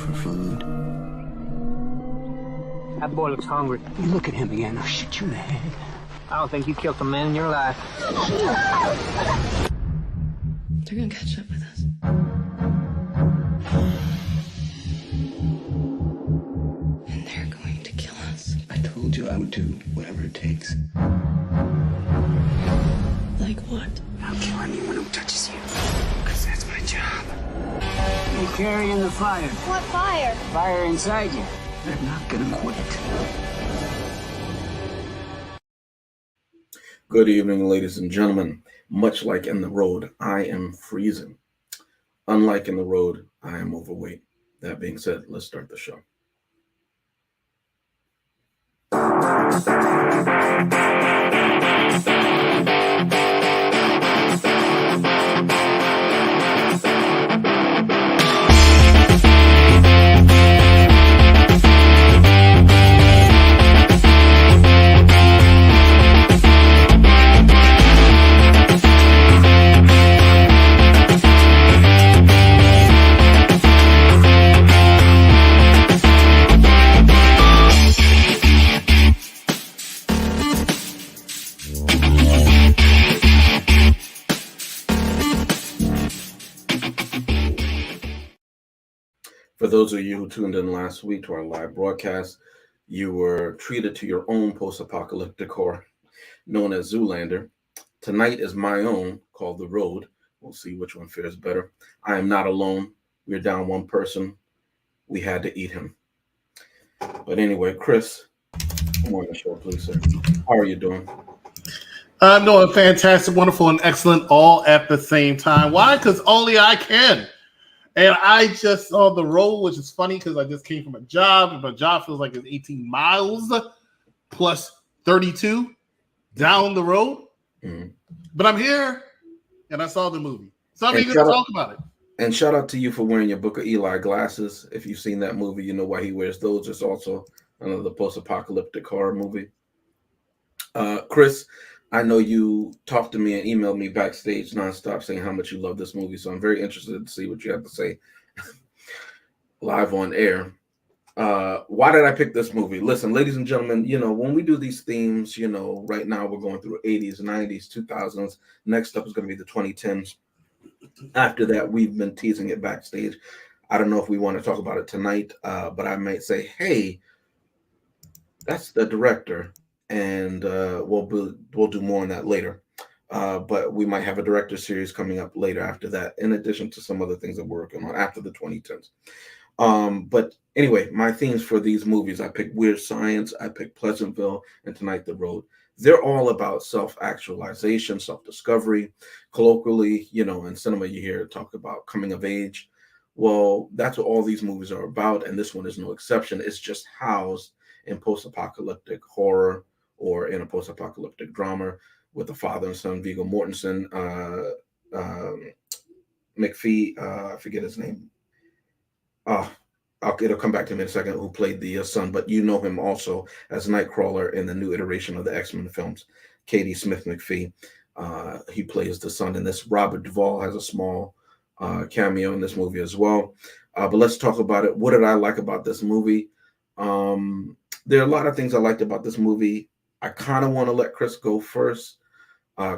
for food. That boy looks hungry. You look at him again, I'll shoot you in the head. I don't think you killed a man in your life. They're gonna catch up with us. And they're going to kill us. I told you I would do whatever it takes. Like what? I'll kill anyone who touches you. Because that's my job. You're carrying the fire. What fire? Fire inside you. I'm not gonna quit. Good evening, ladies and gentlemen. Much like In the Road, I am freezing. Unlike In the Road, I am overweight. That being said, let's start the show. For those of you who tuned in last week to our live broadcast, you were treated to your own post-apocalyptic horror known as Zoolander. Tonight is my own, called The Road. We'll see which one fares better. I am not alone. We're down one person. We had to eat him. But anyway, Chris, come on the show, please, sir. How are you doing? I'm doing fantastic, wonderful, and excellent all at the same time. Why? Because only I can. And I just saw The Road, which is funny because I just came from a job. And my job feels like it's 18 miles plus 32 down the road. Mm-hmm. But I'm here, and I saw the movie. So I'm eager to talk about it. And shout out to you for wearing your Book of Eli glasses. If you've seen that movie, you know why he wears those. It's also another post-apocalyptic horror movie. Chris, I know you talked to me and emailed me backstage nonstop saying how much you love this movie. So I'm very interested to see what you have to say live on air. Why did I pick this movie? Listen, ladies and gentlemen, you know, when we do these themes, you know, right now we're going through 80s, 90s, 2000s. Next up is going to be the 2010s. After that, we've been teasing it backstage. I don't know if we want to talk about it tonight, but I might say, hey, that's the director. And we'll do more on that later. But we might have a director series coming up later after that, in addition to some other things that we're working on after the 2010s. But anyway, my themes for these movies, I picked Weird Science, I picked Pleasantville, and Tonight the Road. They're all about self-actualization, self-discovery. Colloquially, you know, in cinema you hear talk about coming of age. Well, that's what all these movies are about, and this one is no exception. It's just housed in post-apocalyptic horror or in a post-apocalyptic drama with the father and son, Viggo Mortensen, McPhee, I forget his name. It'll come back to me in a second, who played the son, but you know him also as Nightcrawler in the new iteration of the X-Men films. Katie Smith McPhee, he plays the son in this. Robert Duvall has a small cameo in this movie as well. But let's talk about it. What did I like about this movie? There are a lot of things I liked about this movie. I kind of want to let Chris go first.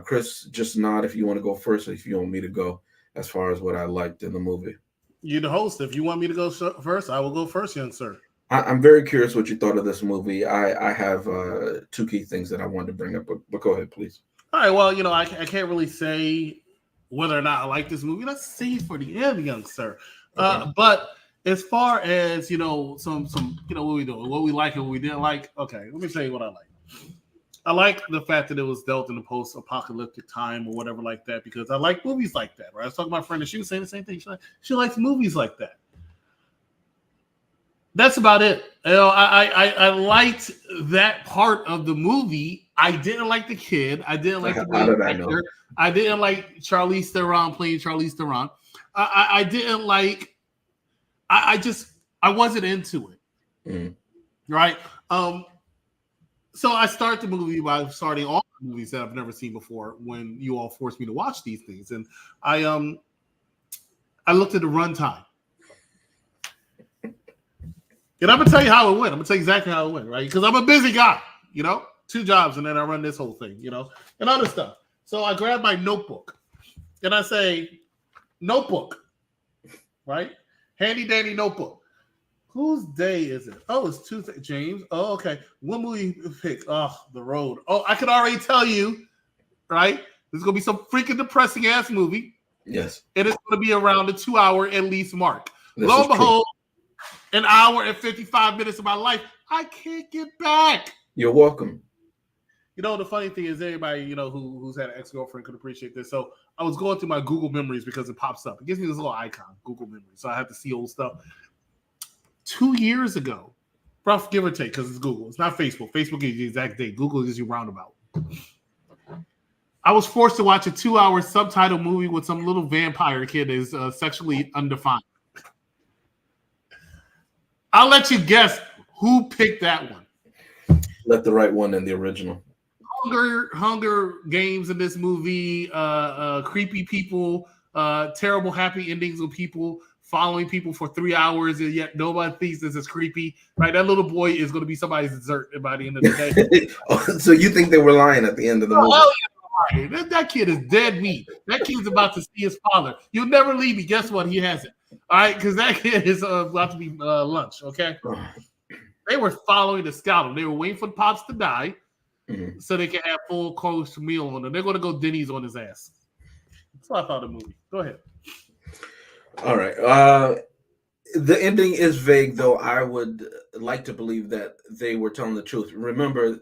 Chris, just nod if you want to go first, or if you want me to go as far as what I liked in the movie. You're the host. If you want me to go first, I will go first, young sir. I'm very curious what you thought of this movie. I have two key things that I wanted to bring up, but go ahead, please. All right. Well, you know, I can't really say whether or not I like this movie. Let's see for the end, young sir. Okay. But as far as, you know, some you know, what we doing, what we like and what we didn't like. Okay, let me tell you what I like. I like the fact that it was dealt in a post-apocalyptic time or whatever like that, because I like movies like that, right? I was talking to my friend and she was saying the same thing. She likes movies like that. That's about it. You know, I liked that part of the movie. I didn't like the kid. I didn't like the main actor. I didn't like Charlize Theron playing Charlize Theron. I didn't like. I wasn't into it. Right. So I start the movie by starting all the movies that I've never seen before when you all forced me to watch these things. And I looked at the runtime. And I'm gonna tell you how it went. I'm gonna tell you exactly how it went, right? Because I'm a busy guy, 2 jobs, and then I run this whole thing, and other stuff. So I grab my notebook and I say, notebook, right? Handy dandy notebook. Whose day is it? Oh, it's Tuesday. James. Oh, okay. What movie you pick? Oh, The Road. Oh, I can already tell you, right? There's gonna be some freaking depressing ass movie. Yes. And it's gonna be around the 2 hour at least mark. Lo and behold, an hour and 55 minutes of my life, I can't get back. You're welcome. The funny thing is, everybody, who's had an ex-girlfriend could appreciate this. So I was going through my Google Memories because it pops up. It gives me this little icon, Google Memories. So I have to see old stuff. 2 years ago, rough give or take, because it's Google. It's not Facebook. Facebook is the exact date. Google is you roundabout. I was forced to watch a 2-hour subtitle movie with some little vampire kid that is sexually undefined. I'll let you guess who picked that one. Let the right one in the original. Hunger Games in this movie, creepy people, terrible happy endings with people following people for 3 hours, and yet nobody thinks this is creepy, right? That little boy is going to be somebody's dessert by the end of the day. So you think they were lying at the end of the movie? Yeah, that kid is dead meat. That kid's about to see his father. You'll never leave me. Guess what? He hasn't. All right, because that kid is about to be lunch, okay? They were following the scouting. They were waiting for Pops to die so they can have full course meal on them. They're going to go Denny's on his ass. That's what I thought of the movie. Go ahead. All right. The ending is vague, though. I would like to believe that they were telling the truth. Remember,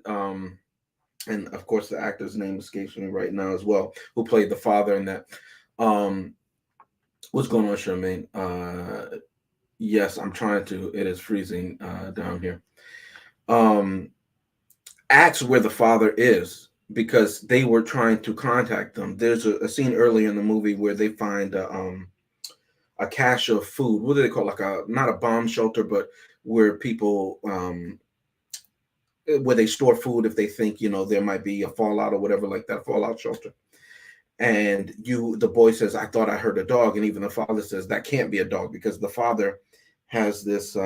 and of course, the actor's name escapes me right now as well, who played the father in that. What's going on, Charmaine? Yes, I'm trying to. It is freezing down here. Ask where the father is, because they were trying to contact them. There's a scene early in the movie where they find a cache of food. What do they call it? Not a bomb shelter, but where people where they store food if they think there might be a fallout or whatever like that, fallout shelter. And the boy says, "I thought I heard a dog," and even the father says that can't be a dog, because the father has this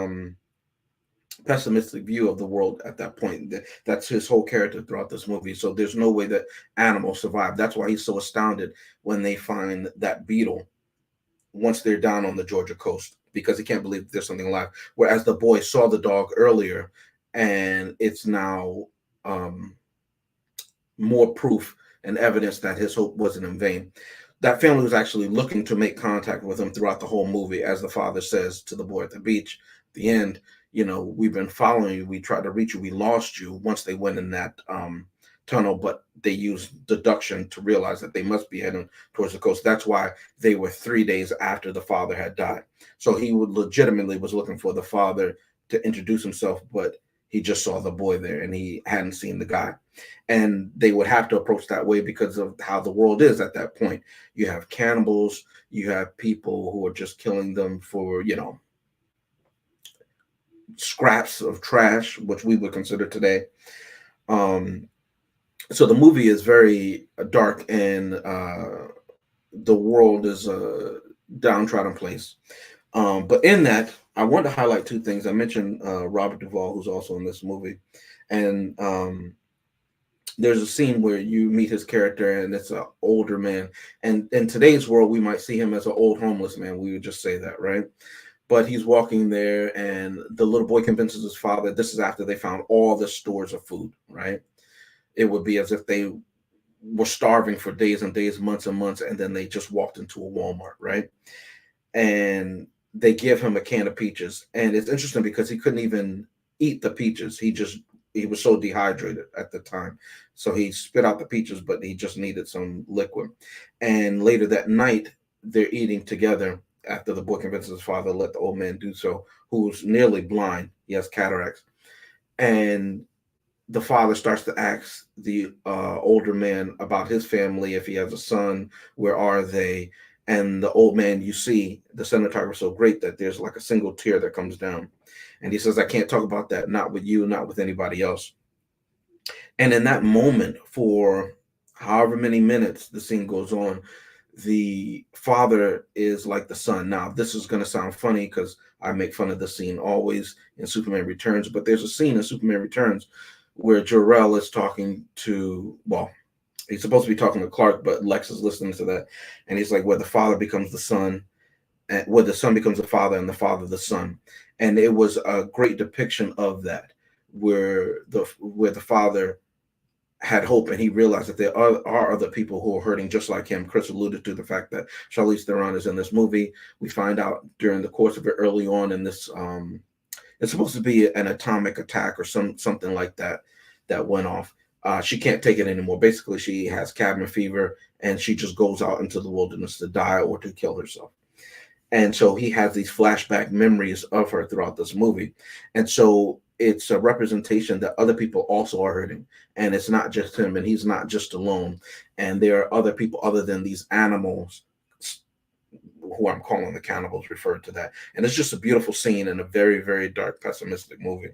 pessimistic view of the world at that point. That's his whole character throughout this movie. So there's no way that animals survive. That's why he's so astounded when they find that beetle once they're down on the Georgia coast, because he can't believe there's something alive. Whereas the boy saw the dog earlier, and it's now more proof and evidence that his hope wasn't in vain. That family was actually looking to make contact with him throughout the whole movie, as the father says to the boy at the beach. At the end, we've been following you. We tried to reach you. We lost you once they went in that tunnel, but they used deduction to realize that they must be heading towards the coast. That's why they were 3 days after the father had died. So he legitimately was looking for the father to introduce himself, but he just saw the boy there and he hadn't seen the guy. And they would have to approach that way because of how the world is at that point. You have cannibals, you have people who are just killing them for, scraps of trash, which we would consider today. So the movie is very dark, and the world is a downtrodden place. But in that, I want to highlight 2 things. I mentioned Robert Duvall, who's also in this movie. And there's a scene where you meet his character, and it's an older man. And in today's world, we might see him as an old homeless man. We would just say that, right? But he's walking there, and the little boy convinces his father, this is after they found all the stores of food, right? It would be as if they were starving for days and days, months and months, and then they just walked into a Walmart, right? And they give him a can of peaches. And it's interesting because he couldn't even eat the peaches. He was so dehydrated at the time. So he spit out the peaches, but he just needed some liquid. And later that night, they're eating together after the boy convinces his father to let the old man do so, who's nearly blind. He has cataracts. And the father starts to ask the older man about his family, if he has a son, where are they? And the old man, you see, the cinematographer is so great that there's like a single tear that comes down. And he says, I can't talk about that, not with you, not with anybody else. And in that moment, for however many minutes the scene goes on, the father is like the son. Now, this is going to sound funny because I make fun of the scene always in Superman Returns, but there's a scene in Superman Returns where Jor-El is talking to, well, he's supposed to be talking to Clark, but Lex is listening to that, and he's like, where the father becomes the son, and where the son becomes the father, and the father the son. And it was a great depiction of that, where the father had hope, and he realized that there are other people who are hurting just like him. Chris alluded to the fact that Charlize Theron is in this movie. We find out during the course of it early on in this, it's supposed to be an atomic attack or something like that that went off. She can't take it anymore. Basically, she has cabin fever, and she just goes out into the wilderness to die or to kill herself. And so he has these flashback memories of her throughout this movie. And so it's a representation that other people also are hurting. And it's not just him, and he's not just alone. And there are other people other than these animals, who I'm calling the cannibals, referred to that. And it's just a beautiful scene in a very, very dark, pessimistic movie.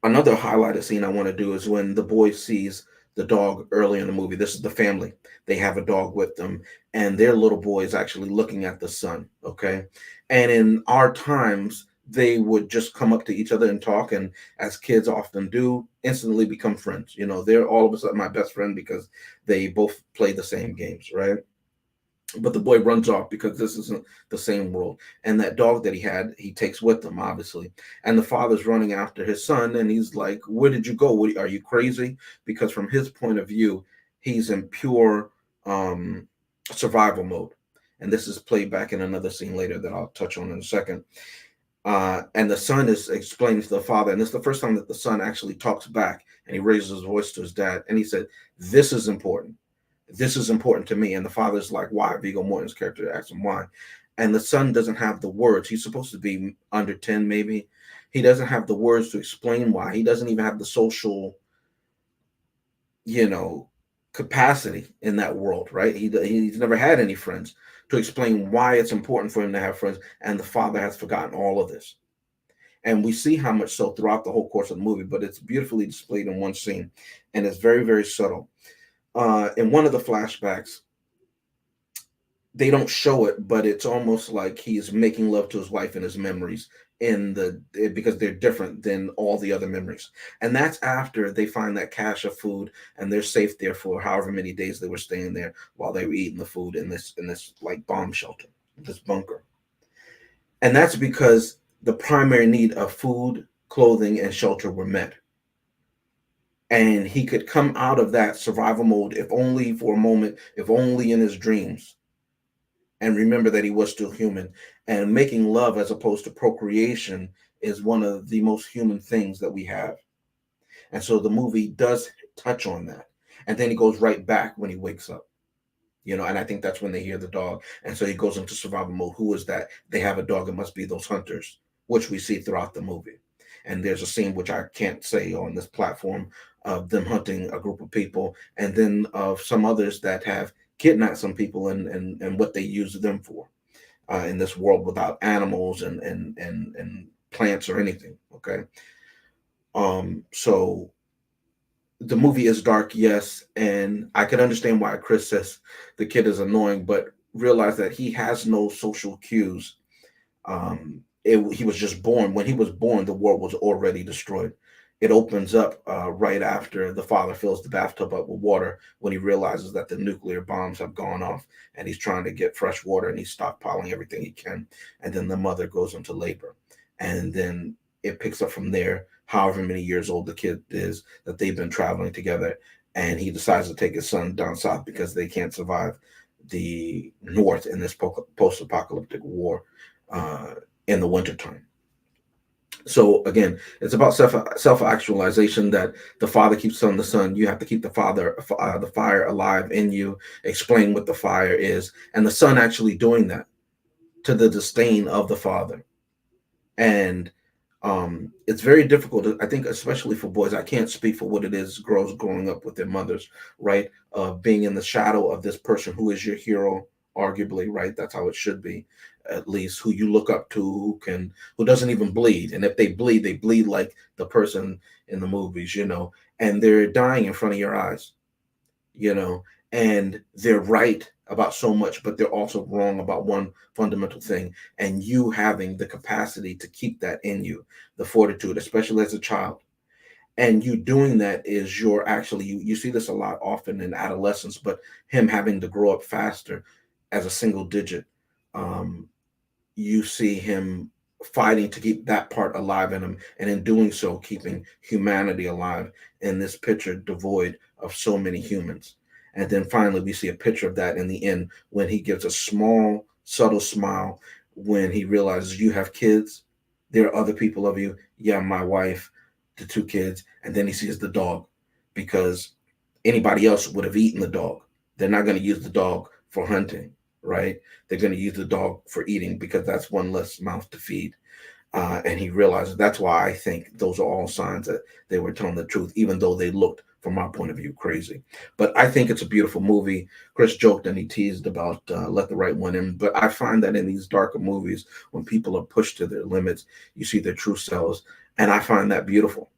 Another highlighted scene I want to do is when the boy sees the dog early in the movie. This is the family. They have a dog with them, and their little boy is actually looking at the son. Okay. And in our times, they would just come up to each other and talk, and as kids often do, instantly become friends. You know, they're all of a sudden my best friend because they both play the same games, right? But the boy runs off because this isn't the same world. And that dog that he takes with him, obviously. And the father's running after his son, and he's like, where did you go? Are you crazy? Because from his point of view, he's in pure survival mode. And this is played back in another scene later that I'll touch on in a second. And the son is explaining to the father, and this is the first time that the son actually talks back, and he raises his voice to his dad, and he said, this is important. This is important to me. And the father's like, why? Viggo Mortensen's character asks him why. And the son doesn't have the words. He's supposed to be under 10, maybe. He doesn't have the words to explain why. He doesn't even have the social, capacity in that world, right? He's never had any friends to explain why it's important for him to have friends. And the father has forgotten all of this. And we see how much so throughout the whole course of the movie, but it's beautifully displayed in one scene. And it's very, very subtle. In one of the flashbacks, they don't show it, but it's almost like he's making love to his wife in his memories because they're different than all the other memories. And that's after they find that cache of food, and they're safe there for however many days they were staying there while they were eating the food in this like bomb shelter, this bunker. And that's because the primary need of food, clothing, and shelter were met. And he could come out of that survival mode, if only for a moment, if only in his dreams, and remember that he was still human. And making love as opposed to procreation is one of the most human things that we have. And so the movie does touch on that. And then he goes right back when he wakes up, and I think that's when they hear the dog. And so he goes into survival mode. Who is that? They have a dog. It must be those hunters, which we see throughout the movie. And there's a scene which I can't say on this platform of them hunting a group of people, and then of some others that have kidnapped some people and what they use them for in this world without animals and plants or anything. Okay. So the movie is dark, yes, and I can understand why Chris says the kid is annoying, but realize that he has no social cues. He was just born. When he was born, the world was already destroyed. It opens up right after the father fills the bathtub up with water when he realizes that the nuclear bombs have gone off, and he's trying to get fresh water, and he's stockpiling everything he can. And then the mother goes into labor. And then it picks up from there, however many years old the kid is, that they've been traveling together. And he decides to take his son down south because they can't survive the north in this post-apocalyptic war in the wintertime. So again, it's about self-actualization, that the father keeps telling the son, you have to keep the fire alive in you, explain what the fire is. And the son actually doing that to the disdain of the father. And it's very difficult, I think, especially for boys. I can't speak for what it is girls growing up with their mothers, right? Being in the shadow of this person who is your hero, arguably, right? That's how it should be, at least, who you look up to, who doesn't even bleed. And if they bleed like the person in the movies, and they're dying in front of your eyes, and they're right about so much, but they're also wrong about one fundamental thing. And you having the capacity to keep that in you, the fortitude, especially as a child. And you doing that is you're actually, you see this a lot often in adolescence, but him having to grow up faster as a single digit, you see him fighting to keep that part alive in him, and in doing so, keeping humanity alive in this picture devoid of so many humans. And then finally, we see a picture of that in the end when he gives a small, subtle smile when he realizes you have kids. There are other people of you. Yeah, my wife, the 2 kids. And then he sees the dog, because anybody else would have eaten the dog. They're not going to use the dog for hunting, right? They're going to use the dog for eating, because that's one less mouth to feed. And he realizes that's why I think those are all signs that they were telling the truth, even though they looked, from my point of view, crazy. But I think it's a beautiful movie. Chris joked and he teased about Let the Right One In. But I find that in these darker movies, when people are pushed to their limits, you see their true selves. And I find that beautiful.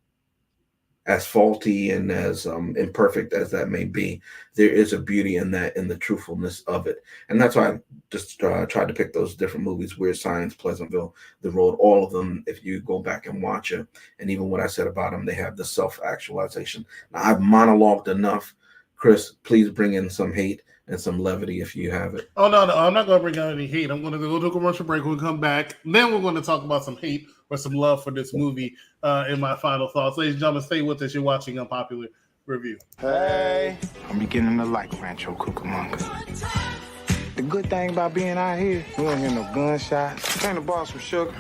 As faulty and as imperfect as that may be, there is a beauty in that, in the truthfulness of it. And that's why I just tried to pick those different movies: Weird Science, Pleasantville, The Road. All of them, if you go back and watch it, and even what I said about them, they have the self-actualization. Now, I've monologued enough. Chris, please bring in some hate and some levity if you have it. Oh, no, I'm not going to bring out any hate. I'm going to go to a commercial break. We'll come back. Then we're going to talk about some hate or some love for this movie in my final thoughts. Ladies and gentlemen, stay with us. You're watching Unpopular Review. Hey, I'm beginning to like Rancho Cucamonga. The good thing about being out here, we don't hear no gunshots, can't borrow some sugar,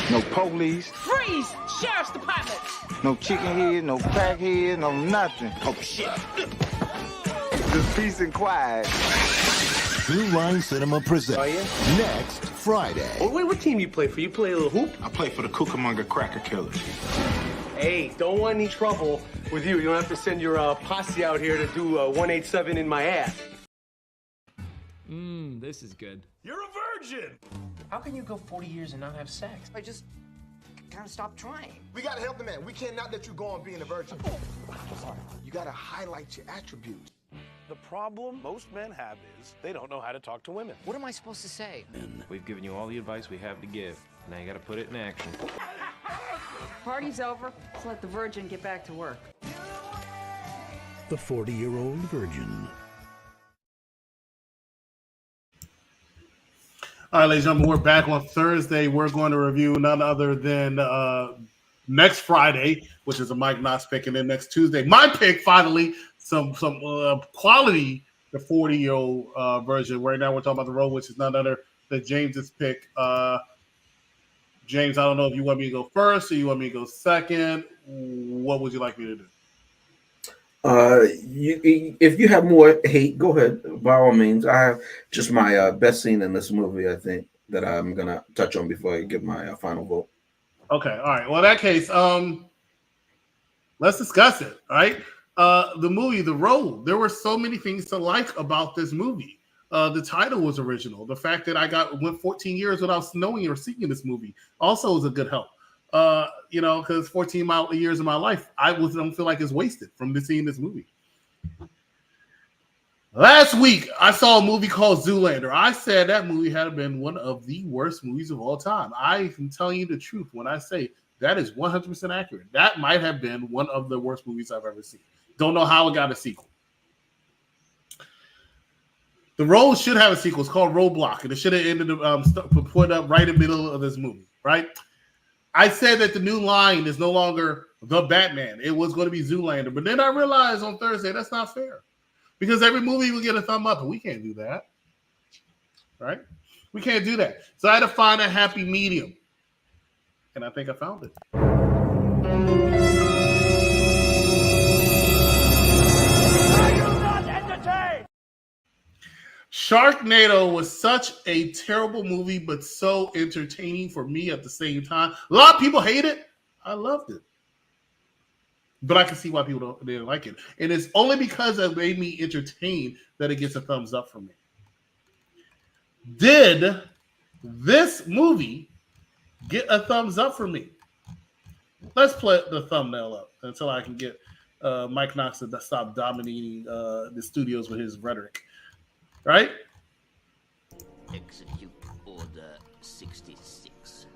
no police. Freeze! Sheriff's Department! No chicken head, no crack head, no nothing. Oh, shit. Just peace and quiet. True Line Cinema presents next Friday. Oh, wait, what team you play for? You play a little hoop? I play for the Cucamonga Cracker Killers. Hey, don't want any trouble with you. You don't have to send your posse out here to do 187 in my ass. This is good. You're a virgin! How can you go 40 years and not have sex? I just kind of stopped trying. We gotta help the man. We cannot let you go on being a virgin. You gotta highlight your attributes. The problem most men have is they don't know how to talk to women. What am I supposed to say? We've given you all the advice we have to give. Now you got to put it in action. Party's over. Let's let the virgin get back to work. The 40-Year-Old Virgin. All right, ladies and gentlemen, we're back on Thursday. We're going to review none other than next Friday, which is a Mike Knox pick, and then next Tuesday, my pick, finally, some quality, the 40-year-old version. Right now we're talking about The Road, which is none other than James's pick. James, I don't know if you want me to go first or you want me to go second. What would you like me to do? If you have more hate, go ahead, by all means. I have just my best scene in this movie, I think, that I'm going to touch on before I give my final vote. Okay, all right. Well, in that case, let's discuss it, all right? The movie, The Road, there were so many things to like about this movie. The title was original. The fact that I went 14 years without knowing or seeing this movie also was a good help. Because 14 years of my life, I don't feel like it's wasted from seeing this movie. Last week, I saw a movie called Zoolander. I said that movie had been one of the worst movies of all time. I am telling you the truth when I say that is 100% accurate. That might have been one of the worst movies I've ever seen. Don't know how it got a sequel. The Road should have a sequel. It's called Roadblock, and it should have ended put up right in the middle of this movie, right? I said that the new line is no longer the Batman. It was going to be Zoolander. But then I realized on Thursday that's not fair. Because every movie will get a thumb up, and we can't do that. Right? We can't do that. So I had to find a happy medium. And I think I found it. Sharknado was such a terrible movie, but so entertaining for me at the same time. A lot of people hate it. I loved it. But I can see why people didn't like it. And it's only because it made me entertained that it gets a thumbs up from me. Did this movie get a thumbs up from me? Let's put the thumbnail up until I can get Mike Knox to stop dominating the studios with his rhetoric. Right? Execute Order 66.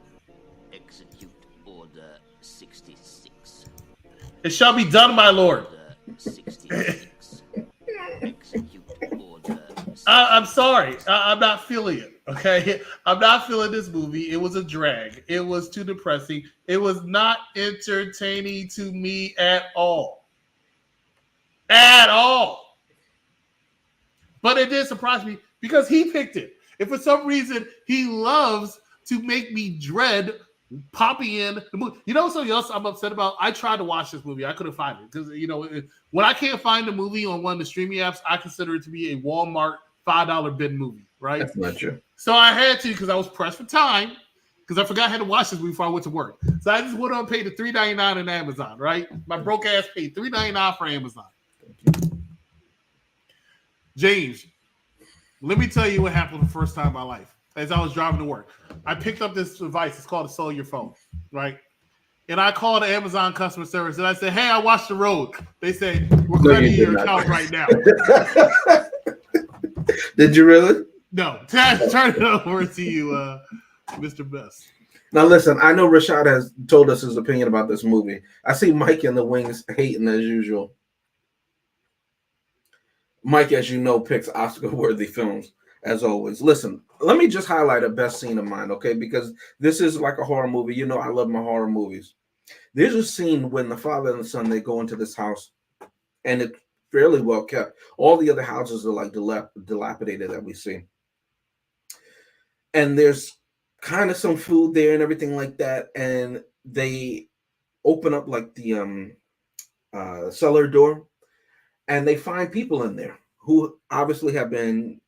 Execute Order 66. It shall be done, my lord. Order 66. Execute Order 66. I'm sorry. I'm not feeling it. Okay? I'm not feeling this movie. It was a drag. It was too depressing. It was not entertaining to me at all. At all. But it did surprise me because he picked it. If for some reason he loves to make me dread popping in the movie. You know something else I'm upset about? I tried to watch this movie. I couldn't find it. Because, when I can't find a movie on one of the streaming apps, I consider it to be a Walmart $5 bin movie, right? That's not true. So I had to, because I was pressed for time, because I forgot I had to watch this movie before I went to work. So I just went on and paid the $3.99 on Amazon, right? My broke ass paid $3.99 for Amazon. James, let me tell you what happened the first time in my life. As I was driving to work, I picked up this device. It's called a cellular phone, right? And I called the Amazon customer service and I said, "Hey, I watched The Road." They say, "We're crediting your account right now." Did you really? No. Turn it over to you, Mr. Best. Now listen, I know Rashad has told us his opinion about this movie. I see Mike in the wings hating as usual. Mike, as you know, picks Oscar-worthy films, as always. Listen, let me just highlight a best scene of mine, okay? Because this is like a horror movie. You know I love my horror movies. There's a scene when the father and the son, they go into this house, and it's fairly well kept. All the other houses are like dilapidated that we see. And there's kind of some food there and everything like that, and they open up like the cellar door, and they find people in there who obviously have been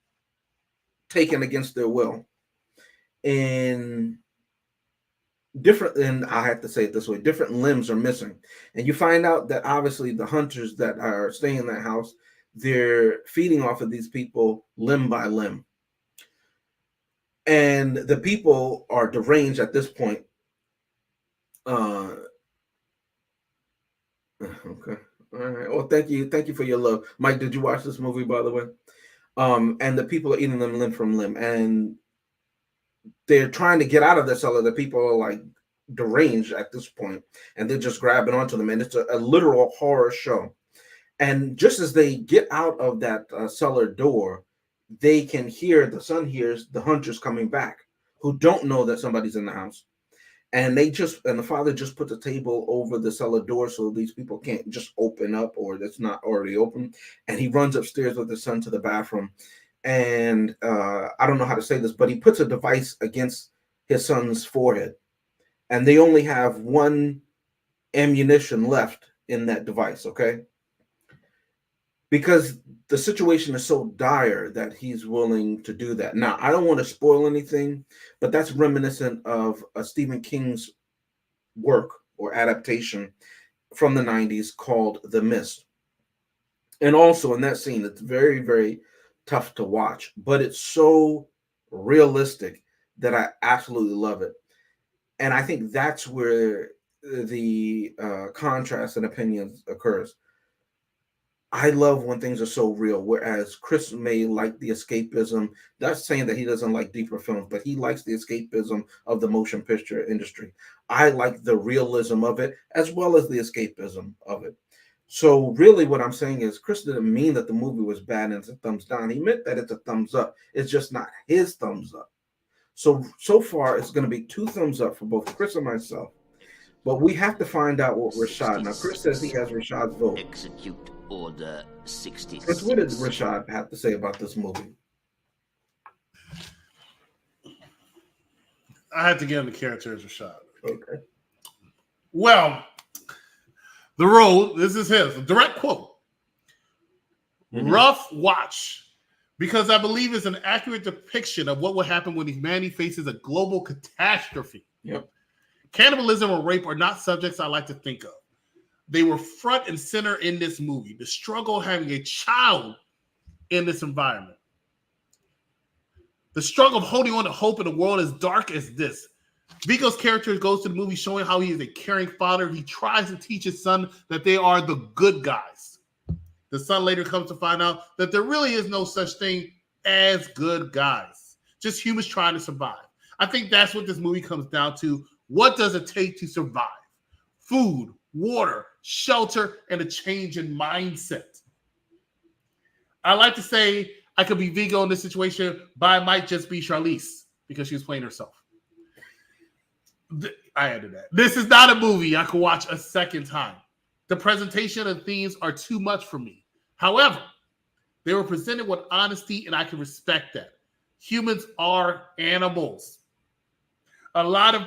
taken against their will. And I have to say it this way, different limbs are missing. And you find out that obviously the hunters that are staying in that house, they're feeding off of these people limb by limb. And the people are deranged at this point. Okay. All right. Well, thank you for your love, Mike. Did you watch this movie, by the way? And the people are eating them limb from limb, and they're trying to get out of the cellar. The people are like deranged at this point, and they're just grabbing onto them, and it's a literal horror show. And just as they get out of that cellar door, they can hear, the son hears the hunters coming back, who don't know that somebody's in the house. And the father just put the table over the cellar door so these people can't just open up, or that's not already open. And he runs upstairs with his son to the bathroom. And I don't know how to say this, but he puts a device against his son's forehead. And they only have one ammunition left in that device, okay? Because the situation is so dire that he's willing to do that. Now, I don't want to spoil anything, but that's reminiscent of a Stephen King's work or adaptation from the 90s called The Mist. And also in that scene, it's very, very tough to watch, but it's so realistic that I absolutely love it. And I think that's where the contrast in opinions occurs. I love when things are so real, whereas Chris may like the escapism. That's saying that he doesn't like deeper films, but he likes the escapism of the motion picture industry. I like the realism of it as well as the escapism of it. So really what I'm saying is Chris didn't mean that the movie was bad and it's a thumbs down. He meant that it's a thumbs up. It's just not his thumbs up. So far it's going to be 2 thumbs up for both Chris and myself. But we have to find out what Rashad. Now Chris says he has Rashad's vote. Execute Order 66. Chris, what did Rashad have to say about this movie? I had to get him the character as Rashad. Okay. Well, The Road, this is his, a direct quote. Mm-hmm. Rough watch, because I believe it's an accurate depiction of what will happen when humanity faces a global catastrophe. Yep. Cannibalism or rape are not subjects I like to think of. They were front and center in this movie. The struggle of having a child in this environment. The struggle of holding on to hope in a world as dark as this. Vigo's character goes to the movie showing how he is a caring father. He tries to teach his son that they are the good guys. The son later comes to find out that there really is no such thing as good guys, just humans trying to survive. I think that's what this movie comes down to. What does it take to survive? Food, water, shelter, and a change in mindset. I like to say I could be Vigo in this situation, but I might just be Charlize because she was playing herself. I added that. This is not a movie I could watch a second time. The presentation and themes are too much for me. However, they were presented with honesty, and I can respect that. Humans are animals. A lot of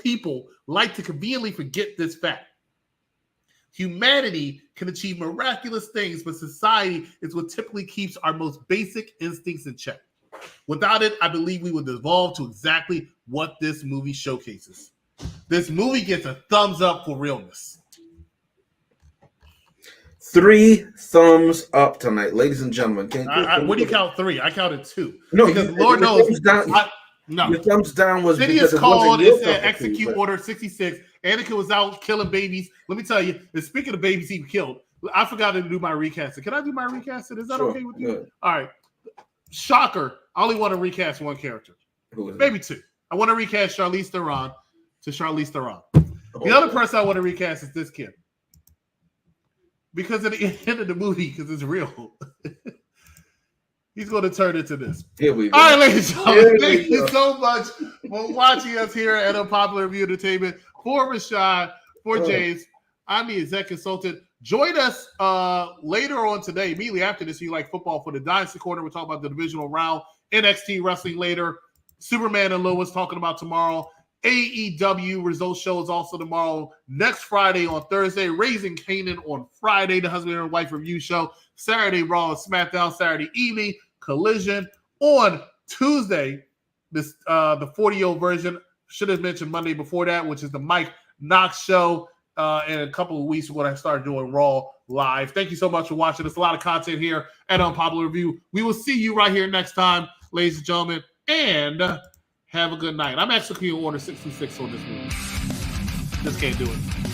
people like to conveniently forget this fact. Humanity can achieve miraculous things, but society is what typically keeps our most basic instincts in check. Without it, I believe we would devolve to exactly what this movie showcases. This movie gets a thumbs up for realness. 3 thumbs up tonight, ladies and gentlemen. What do you count 3? I counted 2. No, because Lord knows. No, your thumbs down was Sidious called and said execute order 66. Anakin was out killing babies. Let me tell you, and speaking of babies he killed, I forgot to do my recasting. Can I do my recasting? Is that okay with you? Good. All right. Shocker. I only want to recast one character. Who is maybe 2. I want to recast Charlize Theron to Charlize Theron. The other person I want to recast is this kid. Because at the end of the movie, because it's real, he's going to turn into this. Here we go. All right, ladies and gentlemen, thank you so much for watching us here at Unpopular Review Entertainment. For Rashad, for James, I'm the exec consultant. Join us later on today, immediately after this, if you like football, for the Dynasty Corner. We're talking about the divisional round, NXT Wrestling later, Superman and Lois talking about tomorrow. AEW results show is also tomorrow. Next Friday on Thursday, Raising Kanan on Friday, the husband and wife review show. Saturday, Raw and SmackDown. Saturday evening, Collision. On Tuesday, this the 40-year-old version. Should have mentioned Monday before that, which is the Mike Knox show. In a couple of weeks, we're going to start doing Raw live. Thank you so much for watching. There's a lot of content here at Unpopular Review. We will see you right here next time, ladies and gentlemen, and have a good night. I'm executing order 66 on this movie. Just can't do it.